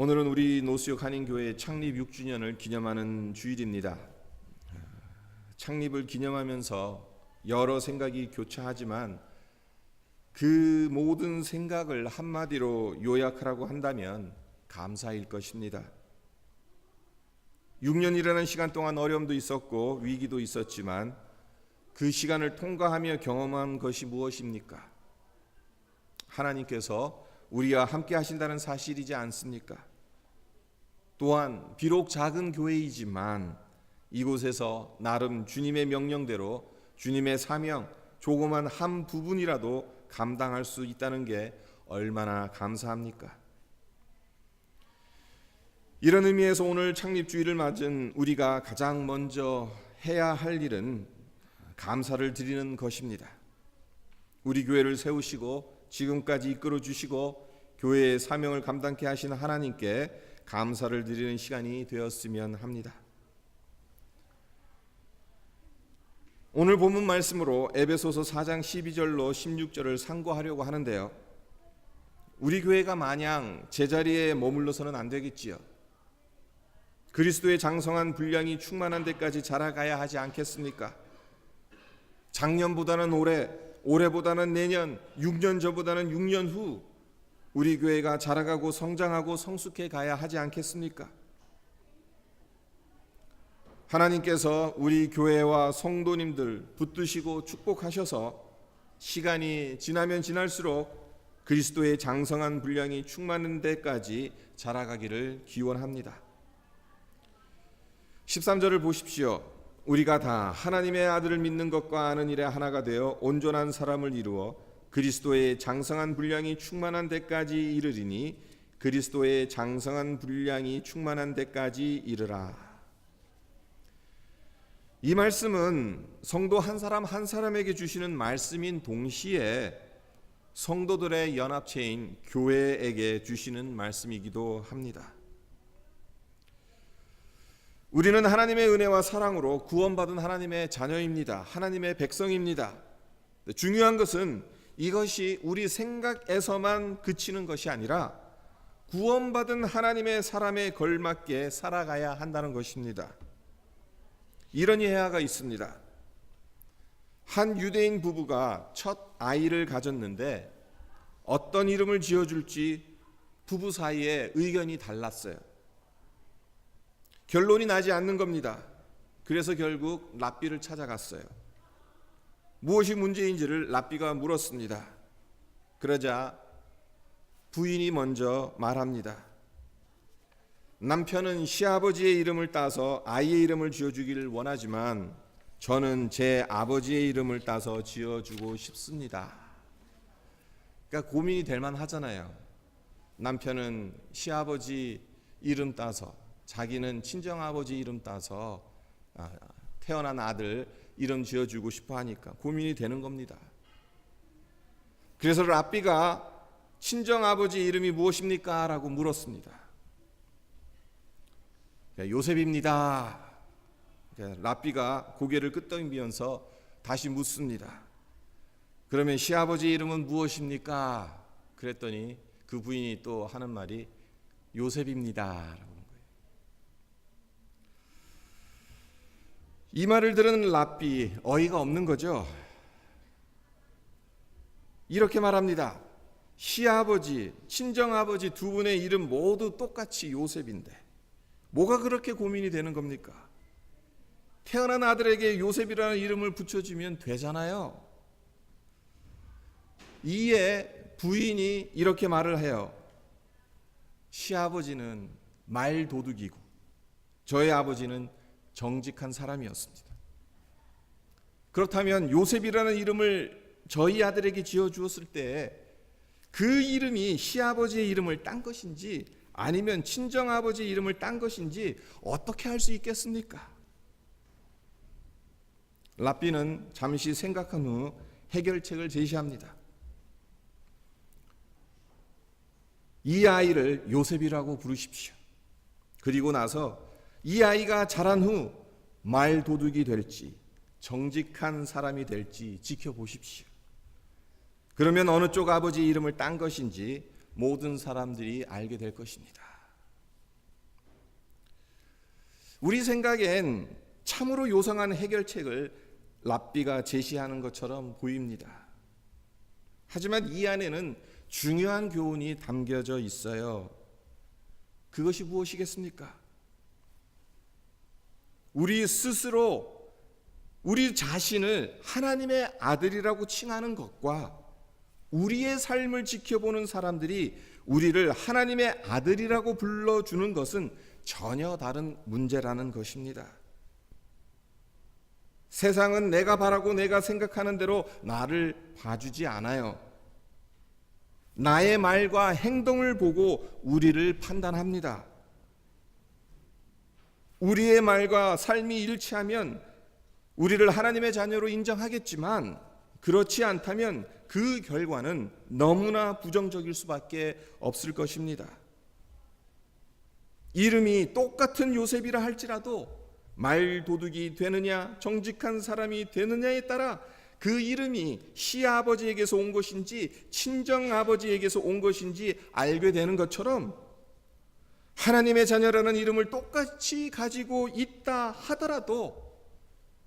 오늘은 우리 노수역 한인교회 창립 6주년을 기념하는 주일입니다. 창립을 기념하면서 여러 생각이 교차하지만 그 모든 생각을 한마디로 요약하라고 한다면 감사일 것입니다. 6년이라는 시간 동안 어려움도 있었고 위기도 있었지만 그 시간을 통과하며 경험한 것이 무엇입니까? 하나님께서 우리와 함께 하신다는 사실이지 않습니까? 또한 비록 작은 교회이지만 이곳에서 나름 주님의 명령대로 주님의 사명, 조그만 한 부분이라도 감당할 수 있다는 게 얼마나 감사합니까? 이런 의미에서 오늘 창립주일을 맞은 우리가 가장 먼저 해야 할 일은 감사를 드리는 것입니다. 우리 교회를 세우시고 지금까지 이끌어 주시고 교회의 사명을 감당케 하신 하나님께 감사를 드리는 시간이 되었으면 합니다. 오늘 본문 말씀으로 에베소서 4장 12절로 16절을 상고하려고 하는데요. 우리 교회가 마냥 제자리에 머물러서는 안 되겠지요. 그리스도의 장성한 분량이 충만한 데까지 자라가야 하지 않겠습니까? 작년보다는 올해, 올해보다는 내년, 6년 전보다는 6년 후 우리 교회가 자라가고 성장하고 성숙해 가야 하지 않겠습니까? 하나님께서 우리 교회와 성도님들 붙드시고 축복하셔서 시간이 지나면 지날수록 그리스도의 장성한 분량이 충만한 데까지 자라가기를 기원합니다. 13절을 보십시오. 우리가 다 하나님의 아들을 믿는 것과 아는 일에 하나가 되어 온전한 사람을 이루어 그리스도의 장성한 분량이 충만한 데까지 이르리니 그리스도의 장성한 분량이 충만한 데까지 이르라. 이 말씀은 성도 한 사람 한 사람에게 주시는 말씀인 동시에 성도들의 연합체인 교회에게 주시는 말씀이기도 합니다. 우리는 하나님의 은혜와 사랑으로 구원받은 하나님의 자녀입니다. 하나님의 백성입니다. 중요한 것은 이것이 우리 생각에서만 그치는 것이 아니라 구원받은 하나님의 사람에 걸맞게 살아가야 한다는 것입니다. 이런 예화가 있습니다. 한 유대인 부부가 첫 아이를 가졌는데 어떤 이름을 지어줄지 부부 사이에 의견이 달랐어요. 결론이 나지 않는 겁니다. 그래서 결국 랍비를 찾아갔어요. 무엇이 문제인지를 랍비가 물었습니다. 그러자 부인이 먼저 말합니다. 남편은 시아버지의 이름을 따서 아이의 이름을 지어주기를 원하지만 저는 제 아버지의 이름을 따서 지어주고 싶습니다. 그러니까 고민이 될 만하잖아요. 남편은 시아버지 이름 따서 자기는 친정아버지 이름 따서 태어난 아들 이름 지어주고 싶어 하니까 고민이 되는 겁니다. 그래서 랍비가 친정아버지 이름이 무엇입니까? 라고 물었습니다. 요셉입니다. 랍비가 고개를 끄덕이면서 다시 묻습니다. 그러면 시아버지 이름은 무엇입니까? 그랬더니 그 부인이 또 하는 말이 요셉입니다. 이 말을 들은 랍비 어이가 없는 거죠. 이렇게 말합니다. 시아버지, 친정아버지 두 분의 이름 모두 똑같이 요셉인데 뭐가 그렇게 고민이 되는 겁니까? 태어난 아들에게 요셉이라는 이름을 붙여주면 되잖아요. 이에 부인이 이렇게 말을 해요. 시아버지는 말도둑이고 저의 아버지는 정직한 사람이었습니다. 그렇다면 요셉이라는 이름을 저희 아들에게 지어주었을 때 그 이름이 시아버지의 이름을 딴 것인지 아니면 친정아버지의 이름을 딴 것인지 어떻게 할 수 있겠습니까? 랍비는 잠시 생각한 후 해결책을 제시합니다. 이 아이를 요셉이라고 부르십시오. 그리고 나서 이 아이가 자란 후 말도둑이 될지 정직한 사람이 될지 지켜보십시오. 그러면 어느 쪽 아버지 이름을 딴 것인지 모든 사람들이 알게 될 것입니다. 우리 생각엔 참으로 요상한 해결책을 랍비가 제시하는 것처럼 보입니다. 하지만 이 안에는 중요한 교훈이 담겨져 있어요. 그것이 무엇이겠습니까? 우리 스스로 우리 자신을 하나님의 아들이라고 칭하는 것과 우리의 삶을 지켜보는 사람들이 우리를 하나님의 아들이라고 불러주는 것은 전혀 다른 문제라는 것입니다. 세상은 내가 바라고 내가 생각하는 대로 나를 봐주지 않아요. 나의 말과 행동을 보고 우리를 판단합니다. 우리의 말과 삶이 일치하면 우리를 하나님의 자녀로 인정하겠지만 그렇지 않다면 그 결과는 너무나 부정적일 수밖에 없을 것입니다. 이름이 똑같은 요셉이라 할지라도 말도둑이 되느냐 정직한 사람이 되느냐에 따라 그 이름이 시아버지에게서 온 것인지 친정아버지에게서 온 것인지 알게 되는 것처럼 하나님의 자녀라는 이름을 똑같이 가지고 있다 하더라도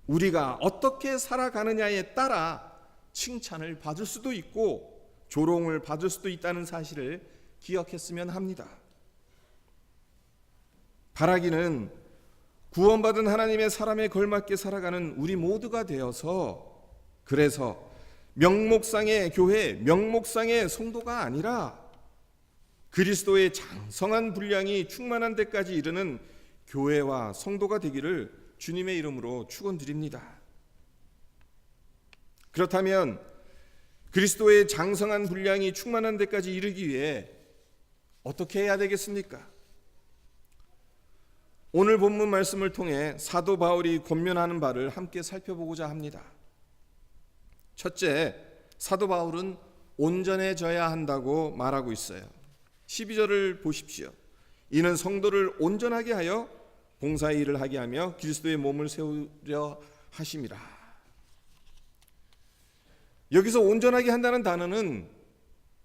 우리가 어떻게 살아가느냐에 따라 칭찬을 받을 수도 있고 조롱을 받을 수도 있다는 사실을 기억했으면 합니다. 바라기는 구원받은 하나님의 사람에 걸맞게 살아가는 우리 모두가 되어서 그래서 명목상의 교회, 명목상의 성도가 아니라 그리스도의 장성한 분량이 충만한 데까지 이르는 교회와 성도가 되기를 주님의 이름으로 축원드립니다. 그렇다면 그리스도의 장성한 분량이 충만한 데까지 이르기 위해 어떻게 해야 되겠습니까? 오늘 본문 말씀을 통해 사도 바울이 권면하는 바를 함께 살펴보고자 합니다. 첫째, 사도 바울은 온전해져야 한다고 말하고 있어요. 12절을 보십시오. 이는 성도를 온전하게 하여 봉사의 일을 하게 하며 그리스도의 몸을 세우려 하심이라. 여기서 온전하게 한다는 단어는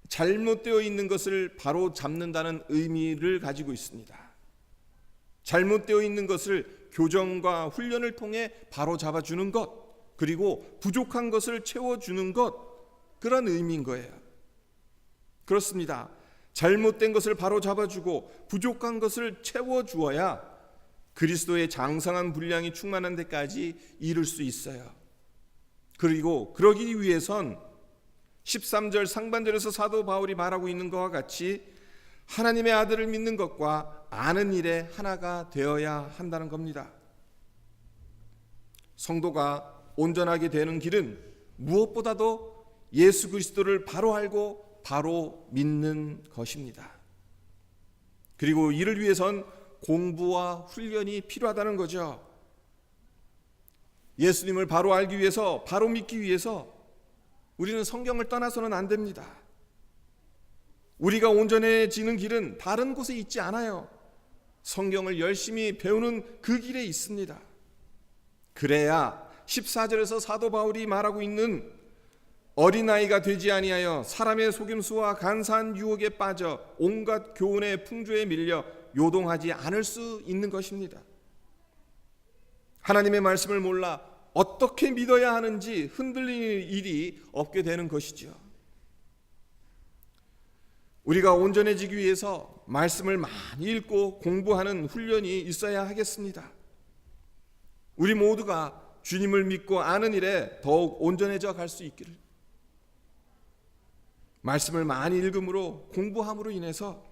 잘못되어 있는 것을 바로 잡는다는 의미를 가지고 있습니다. 잘못되어 있는 것을 교정과 훈련을 통해 바로 잡아주는 것, 그리고 부족한 것을 채워주는 것, 그런 의미인 거예요. 그렇습니다. 잘못된 것을 바로 잡아주고 부족한 것을 채워주어야 그리스도의 장성한 분량이 충만한 데까지 이룰 수 있어요. 그리고 그러기 위해선 13절 상반절에서 사도 바울이 말하고 있는 것과 같이 하나님의 아들을 믿는 것과 아는 일에 하나가 되어야 한다는 겁니다. 성도가 온전하게 되는 길은 무엇보다도 예수 그리스도를 바로 알고 바로 믿는 것입니다. 그리고 이를 위해선 공부와 훈련이 필요하다는 거죠. 예수님을 바로 알기 위해서, 바로 믿기 위해서 우리는 성경을 떠나서는 안 됩니다. 우리가 온전해지는 길은 다른 곳에 있지 않아요. 성경을 열심히 배우는 그 길에 있습니다. 그래야 14절에서 사도 바울이 말하고 있는 어린아이가 되지 아니하여 사람의 속임수와 간사한 유혹에 빠져 온갖 교훈의 풍조에 밀려 요동하지 않을 수 있는 것입니다. 하나님의 말씀을 몰라 어떻게 믿어야 하는지 흔들리는 일이 없게 되는 것이죠. 우리가 온전해지기 위해서 말씀을 많이 읽고 공부하는 훈련이 있어야 하겠습니다. 우리 모두가 주님을 믿고 아는 일에 더욱 온전해져 갈 수 있기를. 말씀을 많이 읽음으로 공부함으로 인해서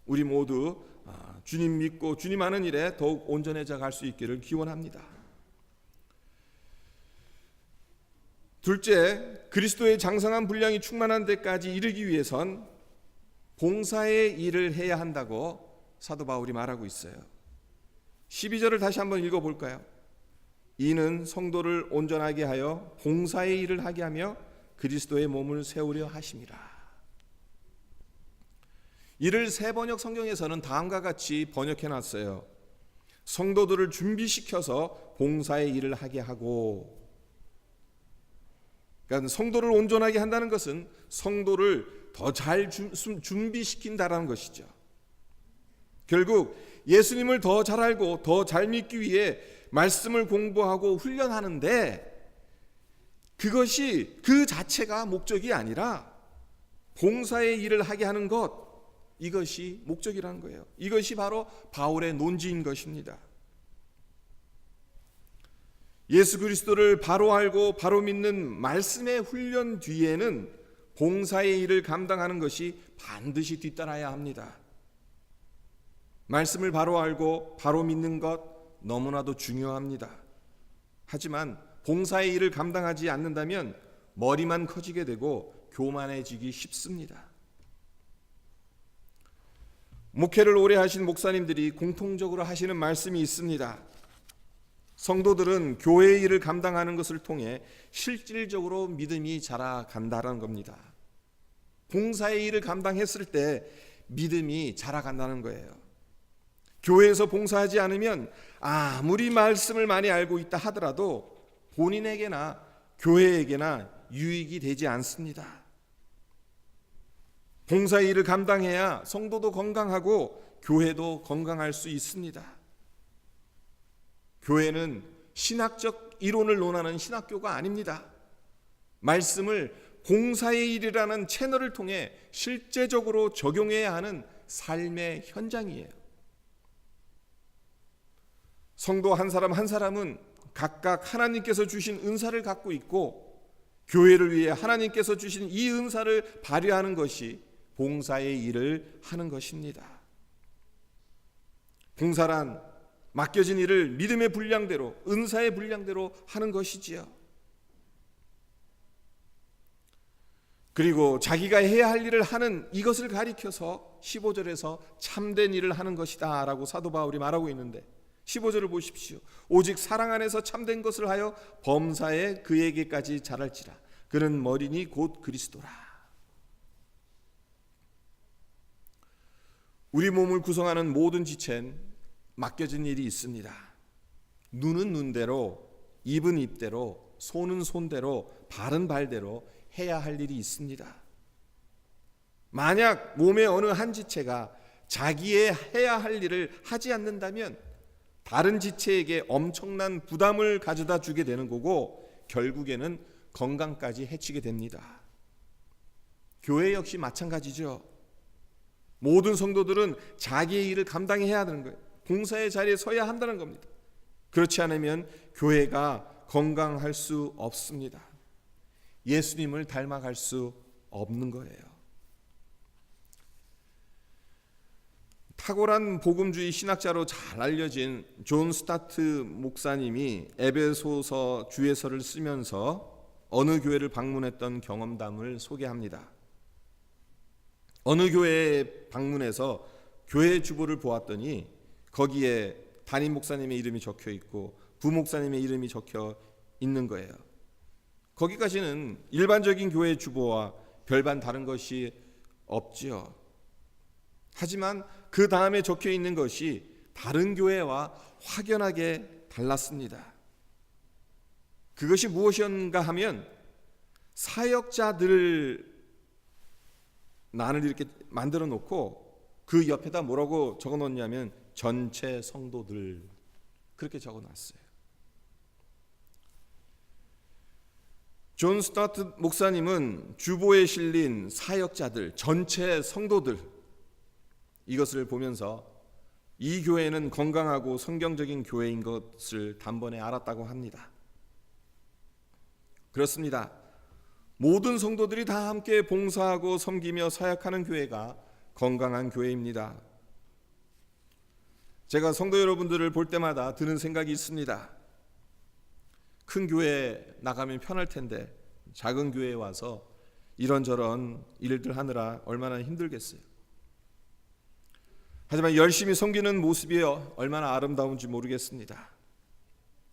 우리 모두 주님 믿고 주님 아는 일에 더욱 온전해져 갈 수 있기를 기원합니다. 둘째, 그리스도의 장성한 분량이 충만한 데까지 이르기 위해선 봉사의 일을 해야 한다고 사도 바울이 말하고 있어요. 12절을 다시 한번 읽어볼까요? 이는 성도를 온전하게 하여 봉사의 일을 하게 하며 그리스도의 몸을 세우려 하심이라. 이를 새 번역 성경에서는 다음과 같이 번역해놨어요. 성도들을 준비시켜서 봉사의 일을 하게 하고. 그러니까 성도를 온전하게 한다는 것은 성도를 더 잘 준비시킨다라는 것이죠. 결국 예수님을 더 잘 알고 더 잘 믿기 위해 말씀을 공부하고 훈련하는데, 그것이 그 자체가 목적이 아니라 봉사의 일을 하게 하는 것, 이것이 목적이라는 거예요. 이것이 바로 바울의 논지인 것입니다. 예수 그리스도를 바로 알고 바로 믿는 말씀의 훈련 뒤에는 봉사의 일을 감당하는 것이 반드시 뒤따라야 합니다. 말씀을 바로 알고 바로 믿는 것 너무나도 중요합니다. 하지만 봉사의 일을 감당하지 않는다면 머리만 커지게 되고 교만해지기 쉽습니다. 목회를 오래 하신 목사님들이 공통적으로 하시는 말씀이 있습니다. 성도들은 교회의 일을 감당하는 것을 통해 실질적으로 믿음이 자라간다는 겁니다. 봉사의 일을 감당했을 때 믿음이 자라간다는 거예요. 교회에서 봉사하지 않으면 아무리 말씀을 많이 알고 있다 하더라도 본인에게나 교회에게나 유익이 되지 않습니다. 봉사의 일을 감당해야 성도도 건강하고 교회도 건강할 수 있습니다. 교회는 신학적 이론을 논하는 신학교가 아닙니다. 말씀을 봉사의 일이라는 채널을 통해 실제적으로 적용해야 하는 삶의 현장이에요. 성도 한 사람 한 사람은 각각 하나님께서 주신 은사를 갖고 있고, 교회를 위해 하나님께서 주신 이 은사를 발휘하는 것이 봉사의 일을 하는 것입니다. 봉사란 맡겨진 일을 믿음의 분량대로, 은사의 분량대로 하는 것이지요. 그리고 자기가 해야 할 일을 하는 이것을 가리켜서 15절에서 참된 일을 하는 것이다 라고 사도 바울이 말하고 있는데, 15절을 보십시오. 오직 사랑 안에서 참된 것을 하여 범사에 그에게까지 자랄지라. 그는 머리니 곧 그리스도라. 우리 몸을 구성하는 모든 지체는 맡겨진 일이 있습니다. 눈은 눈대로, 입은 입대로, 손은 손대로, 발은 발대로 해야 할 일이 있습니다. 만약 몸의 어느 한 지체가 자기의 해야 할 일을 하지 않는다면 다른 지체에게 엄청난 부담을 가져다 주게 되는 거고, 결국에는 건강까지 해치게 됩니다. 교회 역시 마찬가지죠. 모든 성도들은 자기의 일을 감당해야 하는 거예요. 봉사의 자리에 서야 한다는 겁니다. 그렇지 않으면 교회가 건강할 수 없습니다. 예수님을 닮아갈 수 없는 거예요. 탁월한 복음주의 신학자로 잘 알려진 존 스타트 목사님이 에베소서 주예서를 쓰면서 어느 교회를 방문했던 경험담을 소개합니다. 어느 교회에 방문해서 교회 주보를 보았더니 거기에 담임 목사님의 이름이 적혀 있고 부목사님의 이름이 적혀 있는 거예요. 거기까지는 일반적인 교회 주보와 별반 다른 것이 없지요. 하지만 그 다음에 적혀 있는 것이 다른 교회와 확연하게 달랐습니다. 그것이 무엇이었는가 하면 사역자들 난을 이렇게 만들어 놓고 그 옆에다 뭐라고 적어 놓냐면 전체 성도들, 그렇게 적어 놨어요. 존 스타트 목사님은 주보에 실린 사역자들, 전체 성도들, 이것을 보면서 이 교회는 건강하고 성경적인 교회인 것을 단번에 알았다고 합니다. 그렇습니다. 모든 성도들이 다 함께 봉사하고 섬기며 사역하는 교회가 건강한 교회입니다. 제가 성도 여러분들을 볼 때마다 드는 생각이 있습니다. 큰 교회에 나가면 편할 텐데 작은 교회에 와서 이런저런 일들 하느라 얼마나 힘들겠어요. 하지만 열심히 섬기는 모습이 얼마나 아름다운지 모르겠습니다.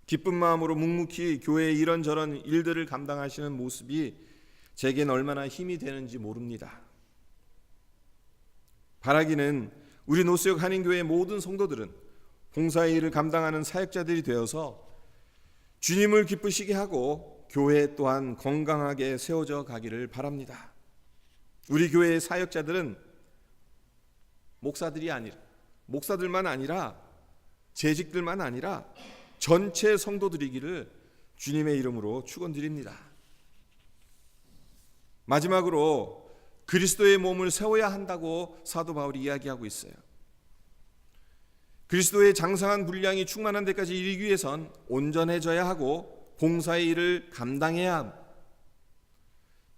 기쁜 마음으로 묵묵히 교회의 이런저런 일들을 감당하시는 모습이 제겐 얼마나 힘이 되는지 모릅니다. 바라기는 우리 노수역 한인교회의 모든 성도들은 봉사의 일을 감당하는 사역자들이 되어서 주님을 기쁘시게 하고 교회 또한 건강하게 세워져 가기를 바랍니다. 우리 교회의 사역자들은 목사들이 아니라 목사들만 아니라 재직들만 아니라 전체 성도들이기를 주님의 이름으로 축원드립니다. 마지막으로 그리스도의 몸을 세워야 한다고 사도 바울이 이야기하고 있어요. 그리스도의 장성한 분량이 충만한 데까지 이르기 위해선 온전해져야 하고 봉사의 일을 감당해야 함.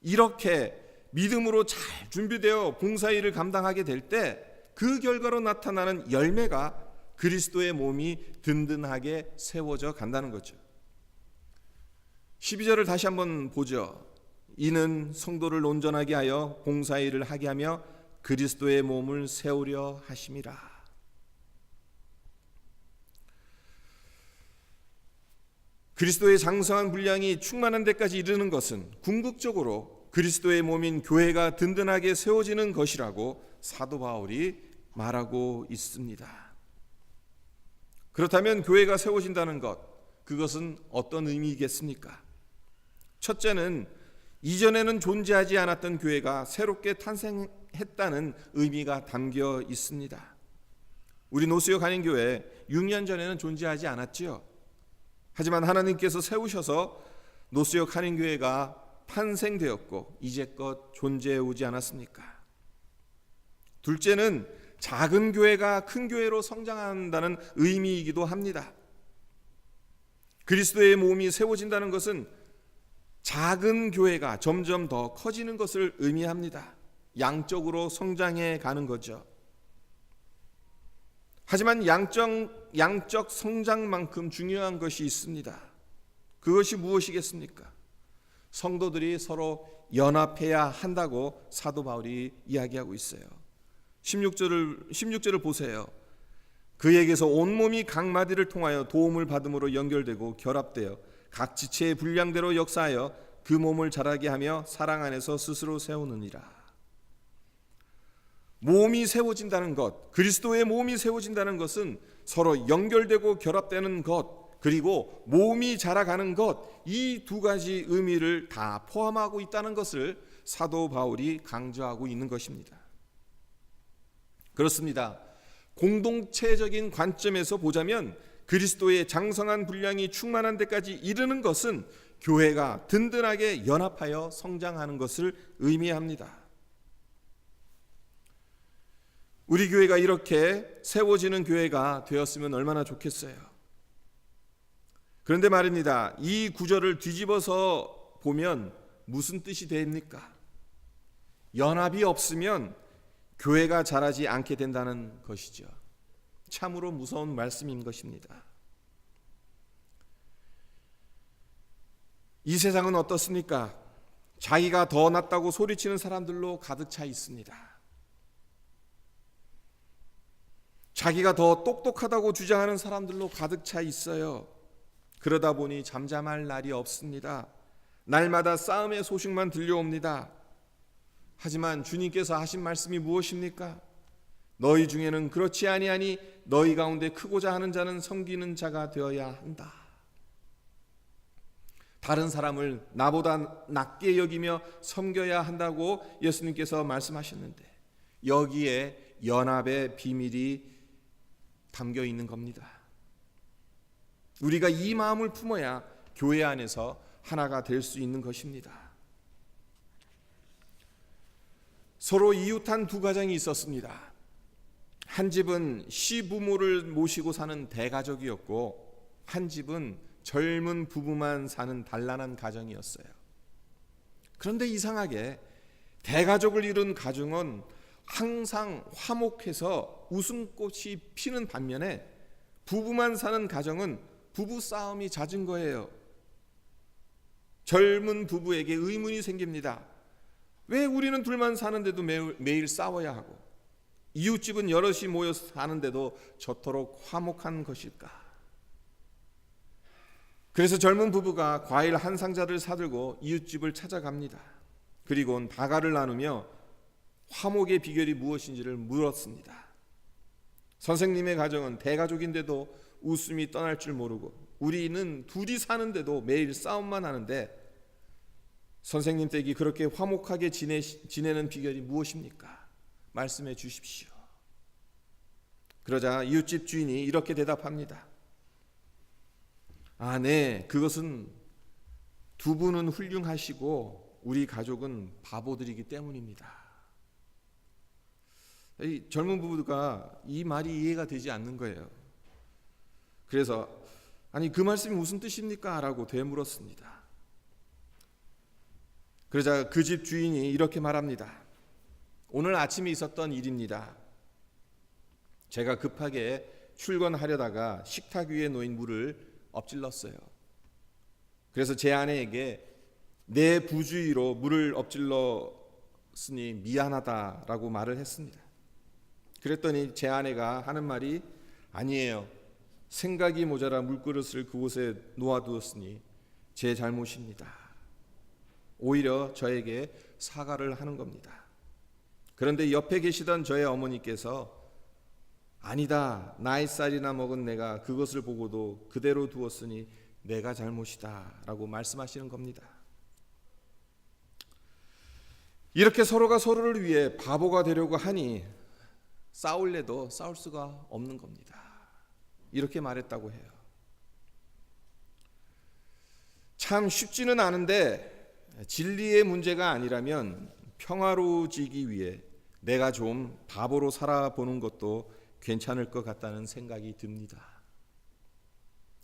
이렇게 믿음으로 잘 준비되어 봉사의 일을 감당하게 될 때 그 결과로 나타나는 열매가 그리스도의 몸이 든든하게 세워져 간다는 거죠. 12절을 다시 한번 보죠. 이는 성도를 온전하게 하여 봉사의 일을 하게 하며 그리스도의 몸을 세우려 하심이라. 그리스도의 장성한 분량이 충만한 데까지 이르는 것은 궁극적으로 그리스도의 몸인 교회가 든든하게 세워지는 것이라고 사도 바울이 말하고 있습니다. 그렇다면 교회가 세워진다는 것, 그것은 어떤 의미이겠습니까? 첫째는 이전에는 존재하지 않았던 교회가 새롭게 탄생했다는 의미가 담겨 있습니다. 우리 노수역 한인교회 6년 전에는 존재하지 않았지요. 하지만 하나님께서 세우셔서 노수역 한인교회가 탄생되었고 이제껏 존재해 오지 않았습니까? 둘째는 작은 교회가 큰 교회로 성장한다는 의미이기도 합니다. 그리스도의 몸이 세워진다는 것은 작은 교회가 점점 더 커지는 것을 의미합니다. 양적으로 성장해 가는 거죠. 하지만 양적 성장만큼 중요한 것이 있습니다. 그것이 무엇이겠습니까? 성도들이 서로 연합해야 한다고 사도 바울이 이야기하고 있어요. 16절을 보세요. 그에게서 온몸이 각 마디를 통하여 도움을 받음으로 연결되고 결합되어 각 지체의 분량대로 역사하여 그 몸을 자라게 하며 사랑 안에서 스스로 세우느니라. 몸이 세워진다는 것, 그리스도의 몸이 세워진다는 것은 서로 연결되고 결합되는 것, 그리고 몸이 자라가는 것, 이 두 가지 의미를 다 포함하고 있다는 것을 사도 바울이 강조하고 있는 것입니다. 그렇습니다. 공동체적인 관점에서 보자면 그리스도의 장성한 분량이 충만한 데까지 이르는 것은 교회가 든든하게 연합하여 성장하는 것을 의미합니다. 우리 교회가 이렇게 세워지는 교회가 되었으면 얼마나 좋겠어요. 그런데 말입니다. 이 구절을 뒤집어서 보면 무슨 뜻이 됩니까? 연합이 없으면 교회가 자라지 않게 된다는 것이죠. 참으로 무서운 말씀인 것입니다. 이 세상은 어떻습니까? 자기가 더 낫다고 소리치는 사람들로 가득 차 있습니다. 자기가 더 똑똑하다고 주장하는 사람들로 가득 차 있어요. 그러다 보니 잠잠할 날이 없습니다. 날마다 싸움의 소식만 들려옵니다. 하지만 주님께서 하신 말씀이 무엇입니까? 너희 중에는 그렇지 아니하니 너희 가운데 크고자 하는 자는 섬기는 자가 되어야 한다. 다른 사람을 나보다 낮게 여기며 섬겨야 한다고 예수님께서 말씀하셨는데 여기에 연합의 비밀이 담겨 있는 겁니다. 우리가 이 마음을 품어야 교회 안에서 하나가 될 수 있는 것입니다. 서로 이웃한 두 가정이 있었습니다. 한 집은 시부모를 모시고 사는 대가족이었고 한 집은 젊은 부부만 사는 단란한 가정이었어요. 그런데 이상하게 대가족을 이룬 가정은 항상 화목해서 웃음꽃이 피는 반면에 부부만 사는 가정은 부부싸움이 잦은 거예요. 젊은 부부에게 의문이 생깁니다. 왜 우리는 둘만 사는데도 매일 싸워야 하고 이웃집은 여럿이 모여 사는데도 저토록 화목한 것일까? 그래서 젊은 부부가 과일 한 상자를 사들고 이웃집을 찾아갑니다. 그리고 다가를 나누며 화목의 비결이 무엇인지를 물었습니다. 선생님의 가정은 대가족인데도 웃음이 떠날 줄 모르고 우리는 둘이 사는데도 매일 싸움만 하는데 선생님 댁이 그렇게 화목하게 지내는 비결이 무엇입니까? 말씀해 주십시오. 그러자 이웃집 주인이 이렇게 대답합니다. 네, 그것은 두 분은 훌륭하시고 우리 가족은 바보들이기 때문입니다. 이 젊은 부부가 이 말이 이해가 되지 않는 거예요. 그래서 그 말씀이 무슨 뜻입니까? 라고 되물었습니다. 그러자 그 집 주인이 이렇게 말합니다. 오늘 아침에 있었던 일입니다. 제가 급하게 출근하려다가 식탁 위에 놓인 물을 엎질렀어요. 그래서 제 아내에게 내 부주의로 물을 엎질렀으니 미안하다라고 말을 했습니다. 그랬더니 제 아내가 하는 말이 아니에요. 생각이 모자라 물그릇을 그곳에 놓아두었으니 제 잘못입니다. 오히려 저에게 사과를 하는 겁니다. 그런데 옆에 계시던 저의 어머니께서 아니다, 나이 쌀이나 먹은 내가 그것을 보고도 그대로 두었으니 내가 잘못이다 라고 말씀하시는 겁니다. 이렇게 서로가 서로를 위해 바보가 되려고 하니 싸울래도 싸울 수가 없는 겁니다. 이렇게 말했다고 해요. 참 쉽지는 않은데 진리의 문제가 아니라면 평화로워지기 위해 내가 좀 바보로 살아보는 것도 괜찮을 것 같다는 생각이 듭니다.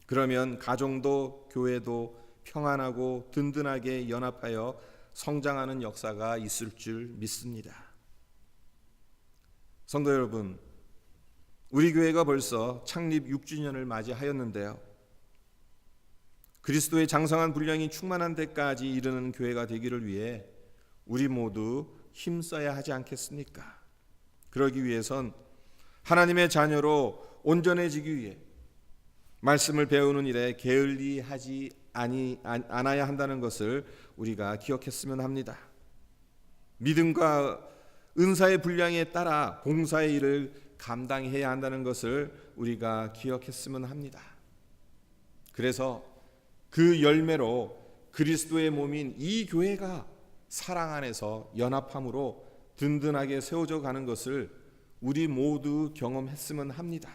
그러면 가정도 교회도 평안하고 든든하게 연합하여 성장하는 역사가 있을 줄 믿습니다. 성도 여러분, 우리 교회가 벌써 창립 6주년을 맞이하였는데요. 그리스도의 장성한 분량이 충만한 데까지 이르는 교회가 되기를 위해 우리 모두 힘써야 하지 않겠습니까? 그러기 위해선 하나님의 자녀로 온전해지기 위해 말씀을 배우는 일에 게을리하지 않아야 한다는 것을 우리가 기억했으면 합니다. 믿음과 은사의 분량에 따라 봉사의 일을 감당해야 한다는 것을 우리가 기억했으면 합니다. 그래서 그 열매로 그리스도의 몸인 이 교회가 사랑 안에서 연합함으로 든든하게 세워져 가는 것을 우리 모두 경험했으면 합니다.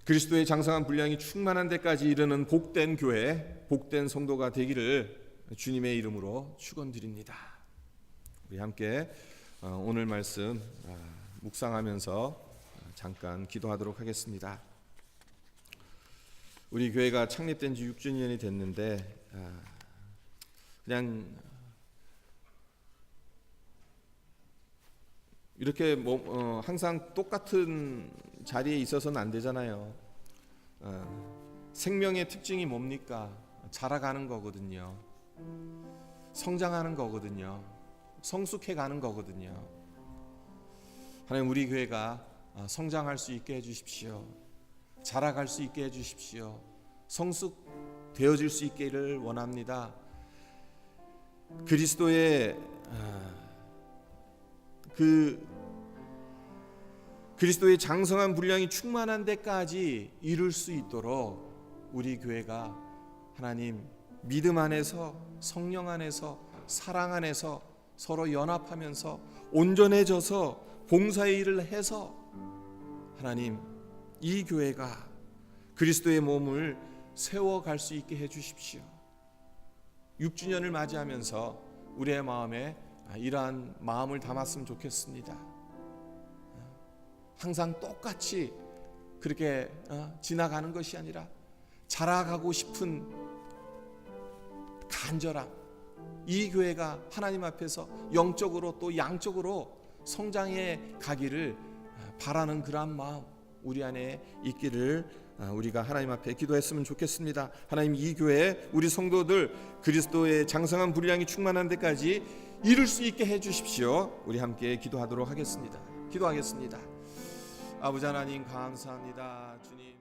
그리스도의 장성한 분량이 충만한 데까지 이르는 복된 교회, 복된 성도가 되기를 주님의 이름으로 축원드립니다. 우리 함께 오늘 말씀 묵상하면서 잠깐 기도하도록 하겠습니다. 우리 교회가 창립된 지 6주년이 됐는데 그냥 이렇게 항상 똑같은 자리에 있어서는 안 되잖아요. 생명의 특징이 뭡니까? 자라가는 거거든요. 성장하는 거거든요. 성숙해 가는 거거든요. 하나님, 우리 교회가 성장할 수 있게 해주십시오. 자라갈 수 있게 해주십시오. 성숙되어질 수 있기를 원합니다. 그리스도의 그리스도의 장성한 분량이 충만한 데까지 이룰 수 있도록 우리 교회가 하나님 믿음 안에서 성령 안에서 사랑 안에서 서로 연합하면서 온전해져서 봉사의 일을 해서 하나님 이 교회가 그리스도의 몸을 세워갈 수 있게 해주십시오. 6주년을 맞이하면서 우리의 마음에 이러한 마음을 담았으면 좋겠습니다. 항상 똑같이 그렇게 지나가는 것이 아니라 자라가고 싶은 간절함, 이 교회가 하나님 앞에서 영적으로 또 양적으로 성장해 가기를 바라는 그러한 마음 우리 안에 있기를 우리가 하나님 앞에 기도했으면 좋겠습니다. 하나님, 이 교회 우리 성도들 그리스도의 장성한 분량이 충만한 데까지 이룰 수 있게 해주십시오. 우리 함께 기도하도록 하겠습니다. 기도하겠습니다. 아버지 하나님, 감사합니다. 주님.